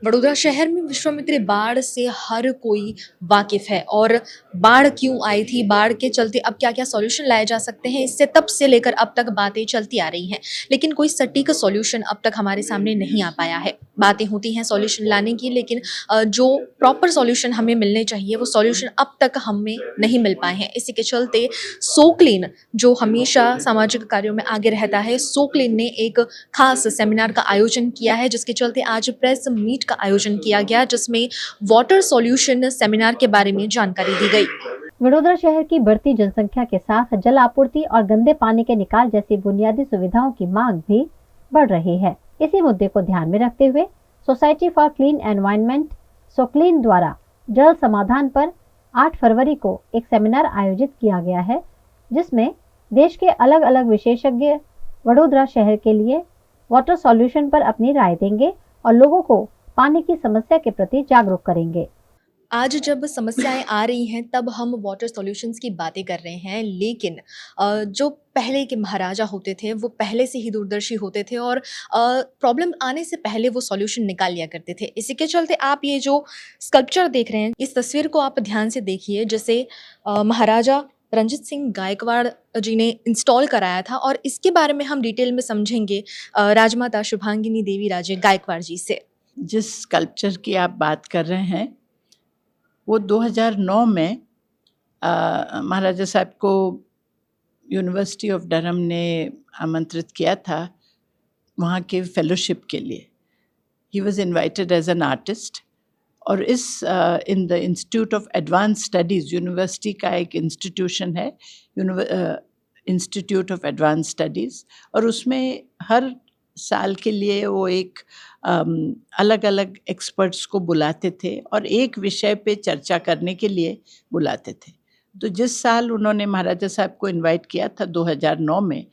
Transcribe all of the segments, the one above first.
वडोदरा शहर में विश्वामित्री बाढ़ से हर कोई वाकिफ है और बाढ़ क्यों आई थी, बाढ़ के चलते अब क्या-क्या सॉल्यूशन लाए जा सकते हैं, इससे तब से लेकर अब तक बातें चलती आ रही हैं। लेकिन कोई सटीक सॉल्यूशन अब तक हमारे सामने नहीं आ पाया है। बातें होती हैं सॉल्यूशन लाने की, लेकिन जो प्रॉपर सॉल्यूशन हमें मिलने चाहिए, वो सॉल्यूशन अब तक हमें नहीं मिल पाए हैं। इसी के चलते सो क्लीन, जो हमेशा सामाजिक कार्यों में आगे रहता है, सो क्लीन ने एक खास सेमिनार का आयोजन किया है, जिसके चलते आज प्रेस मीट का आयोजन किया गया, जिसमें वाटर सॉल्यूशन सेमिनार के बारे में जानकारी दी गई। वडोदरा शहर की बढ़ती जनसंख्या के साथ जल आपूर्ति और गंदे पानी के निकाल जैसी बुनियादी सुविधाओं की मांग भी बढ़ रही है। इसी मुद्दे को ध्यान में रखते हुए सोसाइटी फॉर क्लीन एनवायरनमेंट सोक्लीन द्वारा जल समाधान पर 8 फरवरी को एक सेमिनार आयोजित किया गया है, जिसमें देश के अलग अलग विशेषज्ञ वडोदरा शहर के लिए वाटर सॉल्यूशन पर अपनी राय देंगे और लोगों को पानी की समस्या के प्रति जागरूक करेंगे। आज जब समस्याएं आ रही हैं तब हम वाटर सॉल्यूशंस की बातें कर रहे हैं, लेकिन जो पहले के महाराजा होते थे वो पहले से ही दूरदर्शी होते थे और प्रॉब्लम आने से पहले वो सॉल्यूशन निकाल लिया करते थे। इसी के चलते आप ये जो स्कल्पचर देख रहे हैं, इस तस्वीर को आप ध्यान से देखिए, जैसे महाराजा रंजीत सिंह गायकवाड़ जी ने इंस्टॉल कराया था, और इसके बारे में हम डिटेल में समझेंगे राजमाता शुभांगिनी देवी राजे गायकवाड़ जी से। जिस स्कल्पचर की आप बात कर रहे हैं वो 2009 में महाराजा साहब को यूनिवर्सिटी ऑफ डरहम ने आमंत्रित किया था वहाँ के फेलोशिप के लिए। He was invited as an artist, और इस in the institute of advance studies, university का एक इंस्टीट्यूशन है, इंस्टीट्यूट ऑफ एडवांस स्टडीज़, और उसमें हर साल के लिए वो एक अलग अलग एक्सपर्ट्स को बुलाते थे और एक विषय पे चर्चा करने के लिए बुलाते थे। तो जिस साल उन्होंने महाराजा साहब को इनवाइट किया था 2009 में,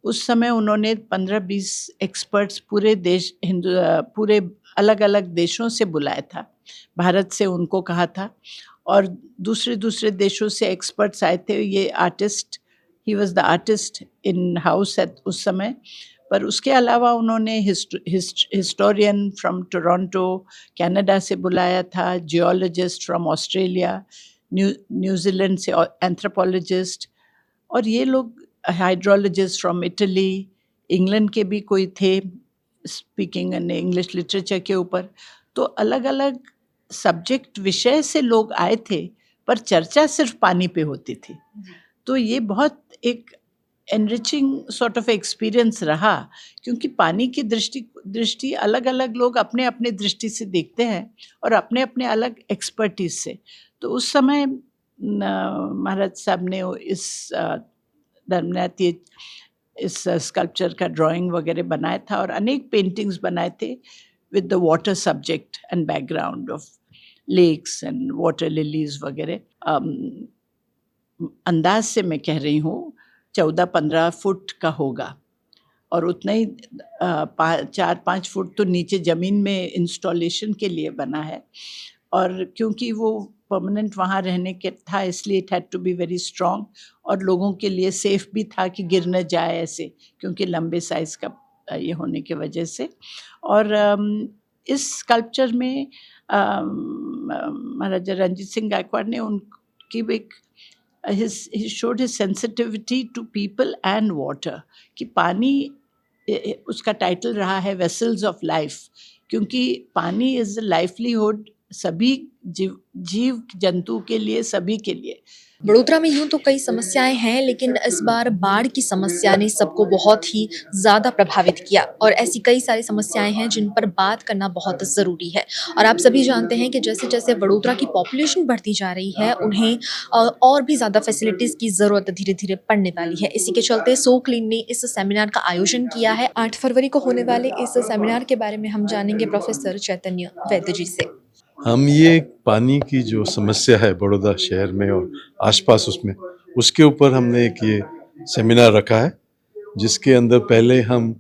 उस समय उन्होंने 15-20 एक्सपर्ट्स पूरे अलग अलग देशों से बुलाया था। भारत से उनको कहा था और दूसरे दूसरे देशों से एक्सपर्ट्स आए थे। ये artist, he was the artist in house at उस समय। पर उसके अलावा उन्होंने हिस्टोरियन फ्रॉम टोरंटो कनाडा से बुलाया था, जियोलॉजिस्ट फ्रॉम ऑस्ट्रेलिया, न्यूजीलैंड से एंथ्रोपोलॉजिस्ट, और ये लोग हाइड्रोलॉजिस्ट फ्रॉम इटली, इंग्लैंड के भी कोई थे स्पीकिंग इन इंग्लिश लिटरेचर के ऊपर। तो अलग अलग सब्जेक्ट विषय से लोग आए थे, पर चर्चा सिर्फ पानी पे होती थी। तो ये बहुत एक एनरिचिंग सॉर्ट ऑफ एक्सपीरियंस रहा, क्योंकि पानी की दृष्टि अलग अलग लोग अपने अपने दृष्टि से देखते हैं और अपने अपने अलग एक्सपर्टीज से। तो उस समय महाराज साहब ने इस धर्मनाथ इस स्कल्पचर का ड्राइंग वगैरह बनाया था और अनेक पेंटिंग्स बनाए थे with the water subject and background of lakes and water lilies वगैरह। अंदाज से मैं कह रही हूँ 14-15 फुट का होगा, और उतना ही 4-5 फुट तो नीचे ज़मीन में इंस्टॉलेशन के लिए बना है। और क्योंकि वो परमानेंट वहाँ रहने के था, इसलिए it had to be very strong, और लोगों के लिए सेफ भी था कि गिर न जाए ऐसे, क्योंकि लंबे साइज़ का ये होने की वजह से। और इस स्कल्पचर में महाराजा रंजीत सिंह गायकवाड़ ने उनकी एक he showed his sensitivity to people and water, कि पानी, उसका टाइटल रहा है वेसल्स ऑफ लाइफ, क्योंकि पानी इज़ द लाइवलीहुड सभी जीव जंतु के लिए, सभी के लिए। वडोदरा में यूं तो कई समस्याएं हैं, लेकिन इस बार बाढ़ की समस्या ने सबको बहुत ही ज़्यादा प्रभावित किया, और ऐसी कई सारी समस्याएं हैं जिन पर बात करना बहुत ज़रूरी है। और आप सभी जानते हैं कि जैसे जैसे वडोदरा की पॉपुलेशन बढ़ती जा रही है, उन्हें और भी ज़्यादा फैसिलिटीज़ की ज़रूरत धीरे धीरे पड़ने वाली है। इसी के चलते सो क्लीन ने इस सेमिनार का आयोजन किया है। 8 फरवरी को होने वाले इस सेमिनार के बारे में हम जानेंगे प्रोफेसर चैतन्य वैद्य जी से। हम ये पानी की जो समस्या है बड़ौदा शहर में और आसपास उसमें, उसके ऊपर हमने एक ये सेमिनार रखा है, जिसके अंदर पहले हम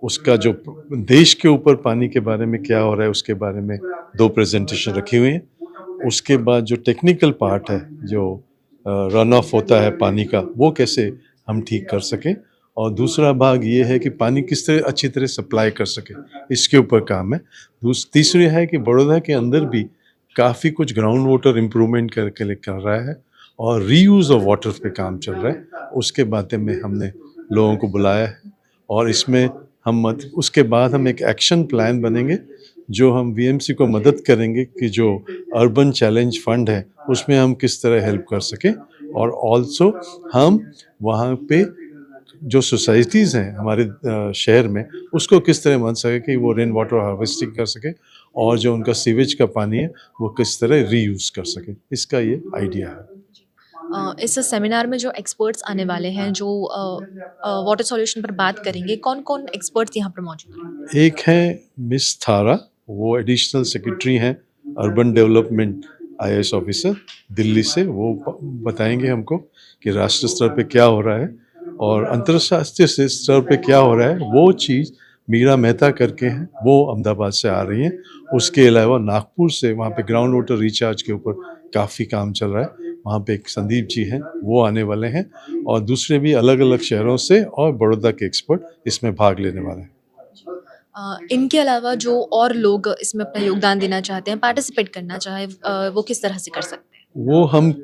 उसका जो देश के ऊपर पानी के बारे में क्या हो रहा है उसके बारे में 2 प्रेजेंटेशन रखी हुई हैं। उसके बाद जो टेक्निकल पार्ट है, जो रन ऑफ होता है पानी का, वो कैसे हम ठीक कर सकें, और दूसरा भाग ये है कि पानी किस तरह अच्छी तरह सप्लाई कर सके, इसके ऊपर काम है। तीसरी है कि बड़ौदा के अंदर भी काफ़ी कुछ ग्राउंड वाटर इम्प्रूवमेंट कर रहा है और रीयूज़ ऑफ वाटर पे काम चल रहा है। उसके बारे में हमने लोगों को बुलाया है और इसमें उसके बाद हम एक एक्शन प्लान बनेंगे जो हम वीएमसी को मदद करेंगे कि जो अर्बन चैलेंज फंड है उसमें हम किस तरह हेल्प कर सकें, और ऑल्सो हम वहाँ पे जो सोसाइटीज़ हैं हमारे शहर में उसको किस तरह बन सके कि वो रेन वाटर हार्वेस्टिंग कर सके और जो उनका सीवेज का पानी है वो किस तरह रीयूज़ कर सके, इसका ये आइडिया है। इस सेमिनार में जो एक्सपर्ट्स आने वाले हैं जो वाटर सॉल्यूशन पर बात करेंगे, कौन-कौन एक्सपर्ट्स यहाँ पर मौजूद हैं? एक है मिस थारा, वो एडिशनल सेक्रेटरी हैं urban development IAS officer Delhi से। वो बताएंगे हमको कि राष्ट्रीय स्तर पे क्या हो रहा है और अंतर्राष्ट्रीय स्तर पे क्या हो रहा है। वो चीज़ मीरा मेहता करके हैं, वो अहमदाबाद से आ रही हैं। उसके अलावा नागपुर से वहाँ पे ग्राउंड वाटर रिचार्ज के ऊपर काफ़ी काम चल रहा है, वहाँ पे एक संदीप जी हैं वो आने वाले हैं और दूसरे भी अलग अलग शहरों से और बड़ौदा के एक्सपर्ट इसमें भाग लेने वाले हैं। इनके अलावा जो और लोग इसमें अपना योगदान देना चाहते हैं, पार्टिसिपेट करना चाहें, वो किस तरह से कर सकते हैं? वो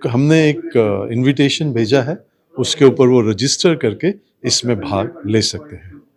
हमने एक इनविटेशन भेजा है, उसके ऊपर वो रजिस्टर करके इसमें भाग ले सकते हैं।